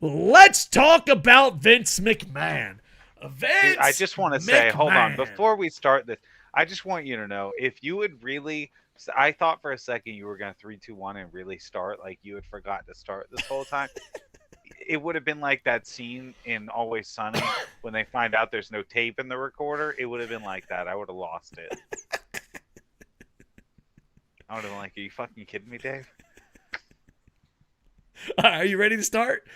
Let's talk about Vince McMahon. Dude, I Vince just want to say, hold on, McMahon. before we start this, I just want you to know if you would really. I thought for a second you were going to 3, 2, 1 and really start like you had forgot to start this whole time. It would have been like that scene in Always Sunny when they find out there's no tape in the recorder. It would have been like that. I would have lost it. I would have been like, "Are you fucking kidding me, Dave?" Are you ready to start?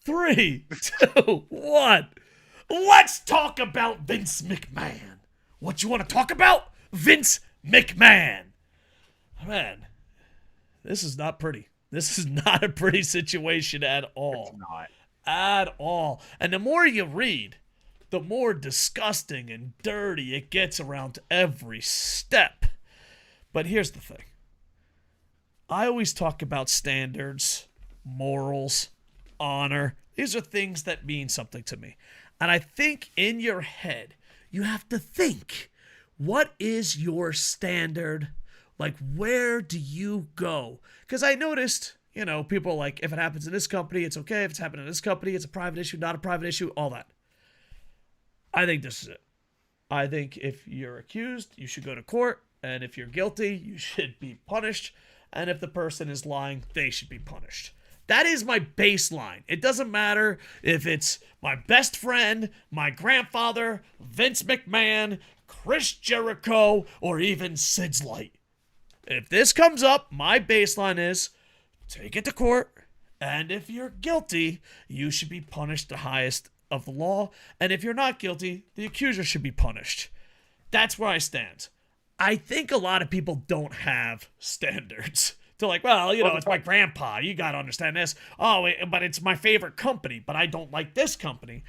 3, 2, 1. Let's talk about Vince McMahon. What you want to talk about? Vince McMahon. Man, this is not pretty. This is not a pretty situation at It's all. not. At all. And the more you read, the more disgusting and dirty it gets around every step. But here's the thing. I always talk about standards, morals, honor. These are things that mean something to me. And I think in your head, you have to think, what is your standard? Like, where do you go? Because I noticed, people are like, if it happens in this company, it's okay. If it's happening in this company, it's a private issue, not a private issue, all that. I think this is it. I think if you're accused, you should go to court. And if you're guilty, you should be punished. And if the person is lying, they should be punished. That is my baseline. It doesn't matter if it's my best friend, my grandfather, Vince McMahon, Chris Jericho, or even SidsLight. If this comes up, my baseline is take it to court. And if you're guilty, you should be punished the highest of the law. And if you're not guilty, the accuser should be punished. That's where I stand. I think a lot of people don't have standards. They're like, well, it's my grandpa. You got to understand this. Oh, but it's my favorite company, but I don't like this company.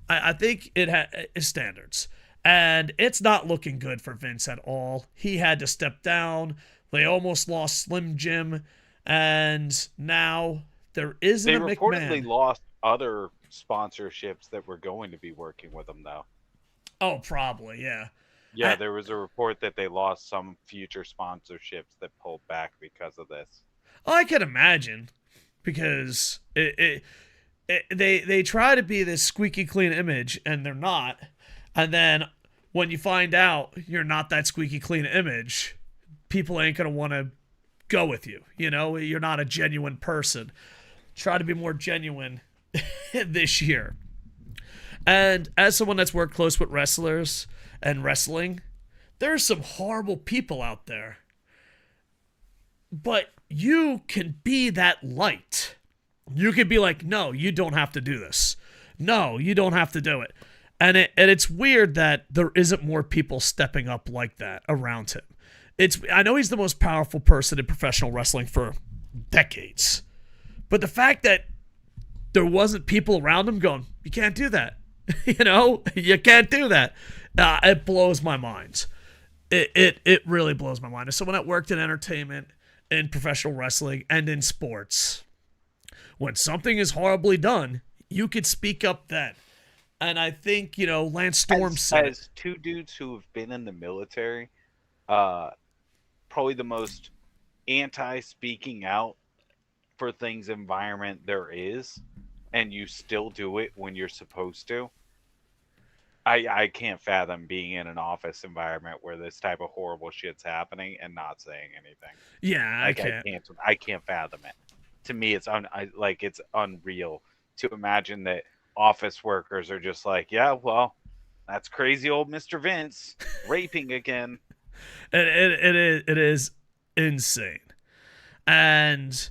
I think it has standards. And it's not looking good for Vince at all. He had to step down. They almost lost Slim Jim. And now there isn't They a reportedly McMahon. lost other sponsorships that were going to be working with them, though. Oh, probably, yeah. Yeah, there was a report that they lost some future sponsorships that pulled back because of this. I can imagine because they try to be this squeaky clean image and they're not. And then when you find out you're not that squeaky clean image, people ain't going to want to go with you. You're not a genuine person. Try to be more genuine this year. And as someone that's worked close with wrestlers and wrestling, there's some horrible people out there. But you can be that light. You can be like, no, you don't have to do this. No, you don't have to do it. And it's weird that there isn't more people stepping up like that around him. I know he's the most powerful person in professional wrestling for decades. But the fact that there wasn't people around him going, you can't do that. You can't do that. It blows my mind. It really blows my mind. As someone that worked in entertainment, in professional wrestling, and in sports, when something is horribly done, you could speak up then. And I think, Lance Storm said as two dudes who have been in the military, probably the most anti-speaking out for things environment there is, and you still do it when you're supposed to. I can't fathom being in an office environment where this type of horrible shit's happening and not saying anything. yeah, I Like can't. I can't fathom it. To me, it's it's unreal to imagine that office workers are just like, yeah, well, that's crazy old Mr. Vince raping again. It is insane. And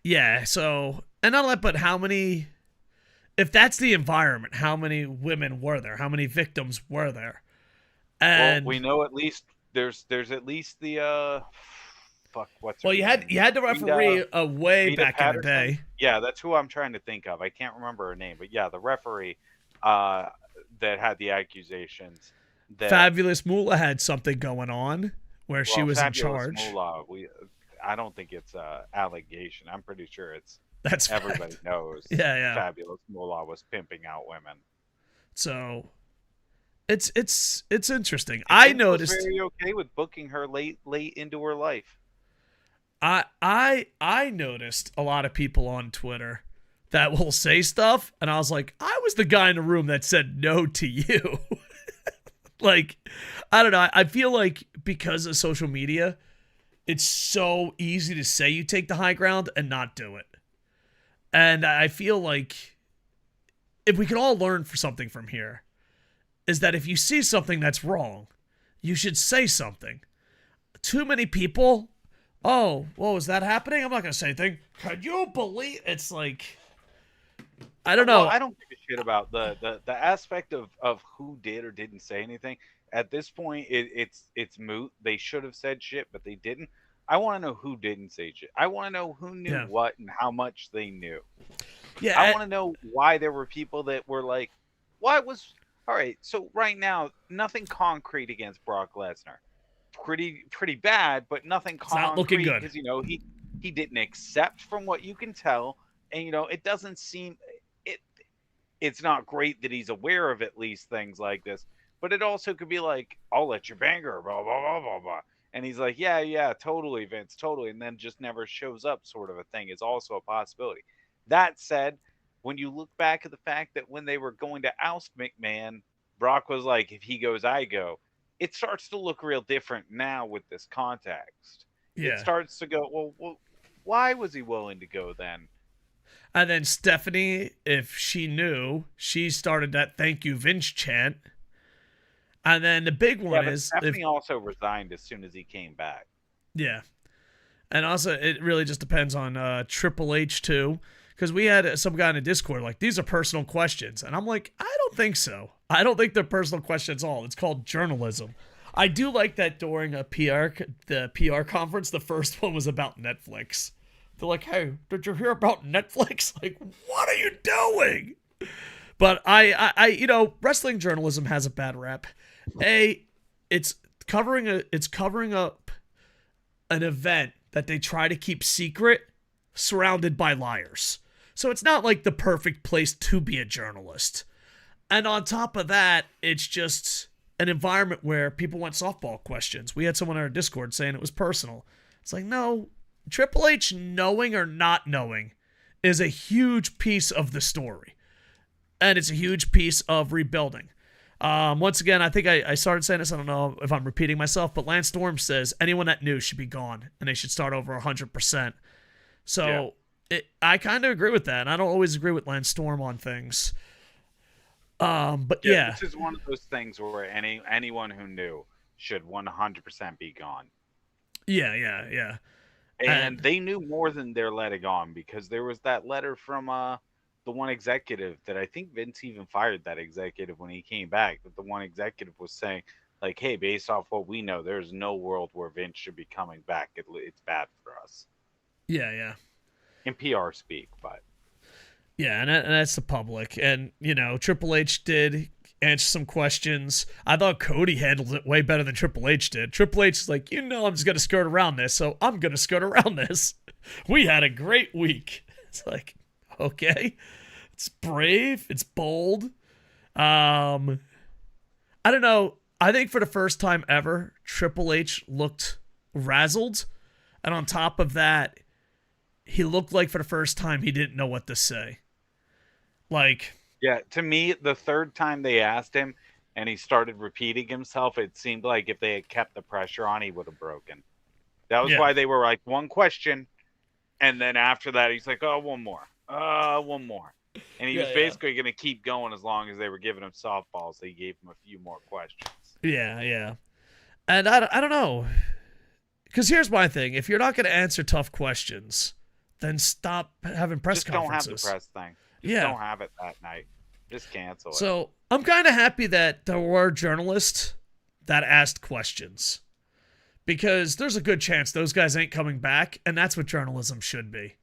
yeah, so, and not only that, but how many, if that's the environment, how many women were there? How many victims were there? Well, And we know at least there's at least the fuck, what's her well, you name? had the referee way Rita back in the Patterson? day. Yeah, that's who I'm trying to think of. I can't remember her name, but yeah, the referee that had the accusations that Fabulous Moolah had something going on where she was in Fabulous charge. Moolah, I don't think it's a allegation. I'm pretty sure it's That's everybody fact. knows. Yeah. Fabulous Moolah was pimping out women. So it's interesting. And I Vince noticed. was very okay with booking her late into her life. I noticed a lot of people on Twitter that will say stuff, and I was like, I was the guy in the room that said no to you. Like, I don't know. I feel like because of social media, it's so easy to say you take the high ground and not do it. And I feel like if we could all learn for something from here, is that if you see something that's wrong, you should say something. Too many people, oh, whoa, is that happening? I'm not going to say anything. Can you believe? It's like, I don't know. Well, I don't give a shit about the aspect of who did or didn't say anything. At this point, it's moot. They should have said shit, but they didn't. I want to know who didn't say shit. I want to know who knew what and how much they knew. Yeah, I want to know why there were people that were like, why was... All right, so right now, nothing concrete against Brock Lesnar. Pretty bad, but nothing concrete. Not looking good. Because, he didn't accept from what you can tell. And, it doesn't seem... It's not great that he's aware of at least things like this. But it also could be like, I'll let you bang her, blah, blah, blah, blah, blah. And he's like, yeah, totally, Vince, totally. And then just never shows up, sort of a thing, is also a possibility. That said, when you look back at the fact that when they were going to oust McMahon, Brock was like, if he goes, I go. It starts to look real different now with this context. Yeah. It starts to go, well, why was he willing to go then? And then Stephanie, if she knew, she started that thank you Vince chant. And then the big one is... Stephanie also resigned as soon as he came back. Yeah. And also, it really just depends on Triple H, too. Because we had some guy in the Discord like, these are personal questions. And I'm like, I don't think so. I don't think they're personal questions at all. It's called journalism. I do like that during the PR conference, the first one was about Netflix. They're like, hey, did you hear about Netflix? Like, what are you doing? But I wrestling journalism has a bad rep. It's covering up an event that they try to keep secret, surrounded by liars. So it's not like the perfect place to be a journalist. And on top of that, it's just an environment where people want softball questions. We had someone on our Discord saying it was personal. It's like, no, Triple H knowing or not knowing is a huge piece of the story. And it's a huge piece of rebuilding. Once again, I think I started saying this. I don't know if I'm repeating myself, but Lance Storm says anyone that knew should be gone, and they should start over 100%. So I kind of agree with that, and I don't always agree with Lance Storm on things. But yeah. This is one of those things where anyone who knew should 100% be gone. Yeah. And they knew more than they're letting on, because there was that letter from the one executive that I think Vince even fired that executive when he came back. But the one executive was saying, like, hey, based off what we know, there's no world where Vince should be coming back. It's bad for us. Yeah. In PR speak, but. Yeah, and that's the public. And, Triple H did answer some questions. I thought Cody handled it way better than Triple H did. Triple H is like, I'm just going to skirt around this, so I'm going to skirt around this. We had a great week. It's like, okay. It's brave. It's bold. I don't know. I think for the first time ever, Triple H looked razzled. And on top of that, he looked like for the first time he didn't know what to say. Like... Yeah, to me, the third time they asked him and he started repeating himself, it seemed like if they had kept the pressure on, he would have broken. That was why they were like, one question. And then after that, he's like, oh, one more. One more. And he was basically going to keep going as long as they were giving him softballs. They gave him a few more questions. Yeah. And I don't know. Because here's my thing. If you're not going to answer tough questions, then stop having press conferences. Just don't have the press thing. Just don't have it that night. Just cancel it. So I'm kind of happy that there were journalists that asked questions. Because there's a good chance those guys ain't coming back, and that's what journalism should be.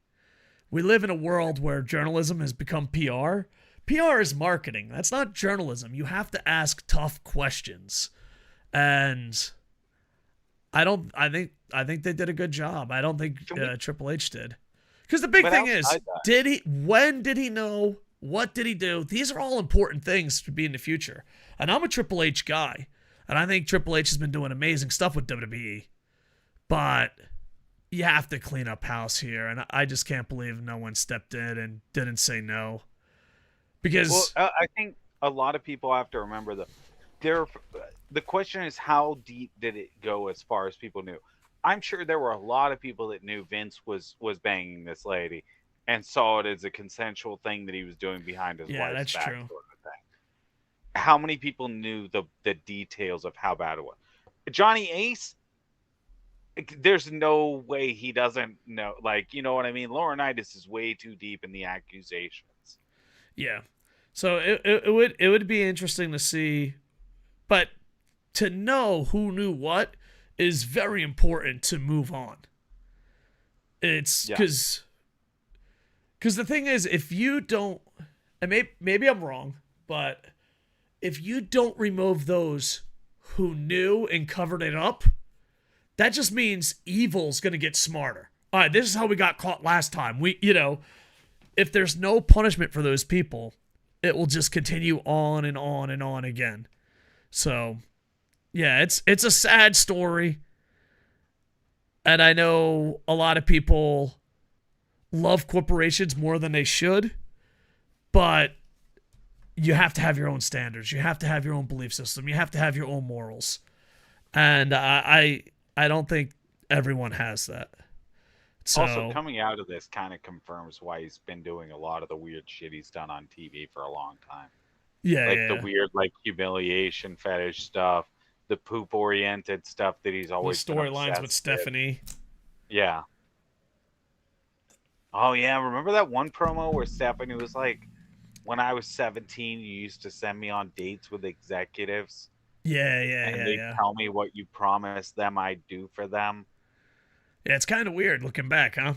We live in a world where journalism has become PR. PR is marketing. That's not journalism. You have to ask tough questions. And I think they did a good job. I don't think Triple H did. Because the big thing is, when did he know? What did he do? These are all important things to be in the future. And I'm a Triple H guy. And I think Triple H has been doing amazing stuff with WWE. But you have to clean up house here, and I just can't believe no one stepped in and didn't say no. Well, Because I think a lot of people have to remember there. The question is, how deep did it go as far as people knew? I'm sure there were a lot of people that knew Vince was banging this lady, and saw it as a consensual thing that he was doing behind his yeah, wife's that's back, true. sort of thing. How many people knew the details of how bad it was? Johnny Ace, there's no way he doesn't know. Like, you know what I mean? Laurinaitis is way too deep in the accusations. Yeah. So it would be interesting to see, but to know who knew what is very important to move on. It's Yeah. because the thing is, if you don't, and maybe I'm wrong, but if you don't remove those who knew and covered it up, that just means evil's gonna get smarter. All right, this is how we got caught last time. If there's no punishment for those people, it will just continue on and on and on again. So, yeah, it's a sad story. And I know a lot of people love corporations more than they should, but you have to have your own standards. You have to have your own belief system. You have to have your own morals. And I don't think everyone has that. So, Also, coming out of this kind of confirms why he's been doing a lot of the weird shit he's done on TV for a long time. yeah, Like the yeah. weird, like, humiliation fetish stuff, the poop-oriented stuff that he's The always been storylines obsessed with with. Stephanie. Yeah. Oh, yeah. Remember that one promo where Stephanie was like, when I was 17, you used to send me on dates with executives, Yeah, yeah, and yeah, they'd yeah. tell me what you promised them I'd do for them. Yeah, it's kind of weird looking back, huh?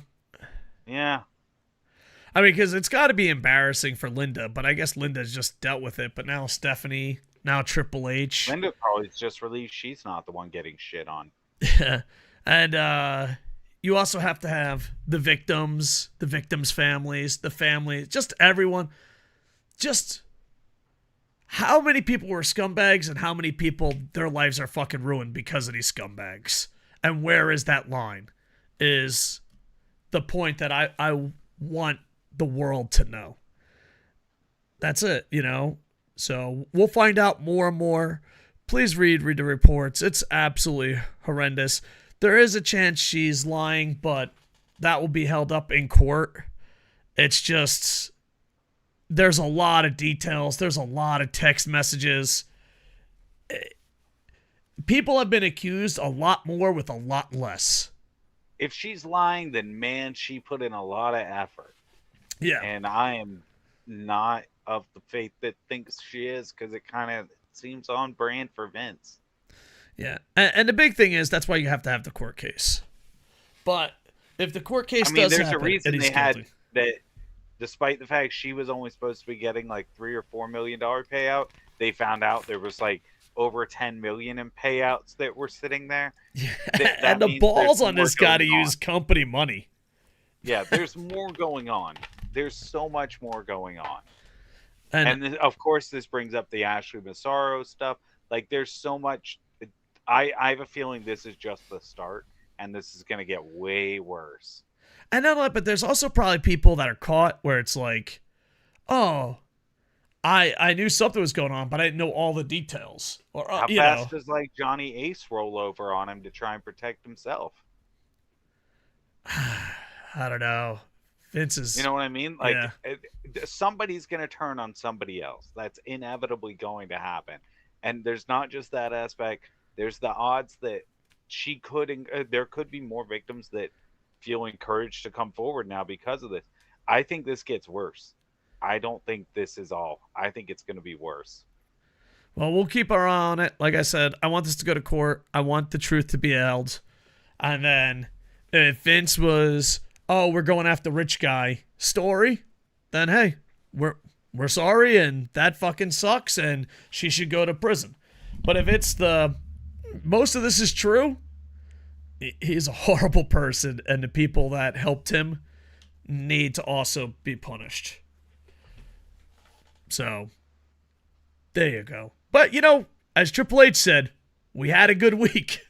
Yeah. I mean, because it's got to be embarrassing for Linda, but I guess Linda's just dealt with it. But now Stephanie, now Triple H. Linda probably just relieved she's not the one getting shit on. And you also have to have the victims families, the family, just everyone. Just how many people were scumbags and how many people their lives are fucking ruined because of these scumbags? And where is that line? Is the point that I want the world to know. That's it, you know? So we'll find out more and more. Please read the reports. It's absolutely horrendous. There is a chance she's lying, but that will be held up in court. It's just, there's a lot of details. There's a lot of text messages. People have been accused a lot more with a lot less. If she's lying, then man, she put in a lot of effort. Yeah. And I am not of the faith that thinks she is, because it kind of seems on brand for Vince. Yeah. And the big thing is that's why you have to have the court case. But if the court case does there's happen, a reason and he's they had guilty. that. Despite the fact she was only supposed to be getting like $3 or $4 million payout, they found out there was like over 10 million in payouts that were sitting there. Yeah. That And the means balls there's on more this guy to going on. use company money. Yeah, there's more going on. There's so much more going on. And And of course, this brings up the Ashley Massaro stuff. Like, there's so much. I have a feeling this is just the start, and this is going to get way worse. And not only, but there's also probably people that are caught where it's like, oh, I knew something was going on, but I didn't know all the details. Or How fast does like Johnny Ace roll over on him to try and protect himself? I don't know. Vince is, You know what I mean? Like, yeah. somebody's going to turn on somebody else. That's inevitably going to happen. And there's not just that aspect. There's the odds that there could be more victims that feel encouraged to come forward now because of this. I think this gets worse. I don't think this is all. I think it's going to be worse. Well, we'll keep our eye on it. Like I said, I want this to go to court. I want the truth to be held. And then if Vince was, oh, we're going after rich guy story, then hey, we're sorry and that fucking sucks and she should go to prison. But if it's most of this is true, he's a horrible person and the people that helped him need to also be punished. So, there you go. But, as Triple H said, we had a good week.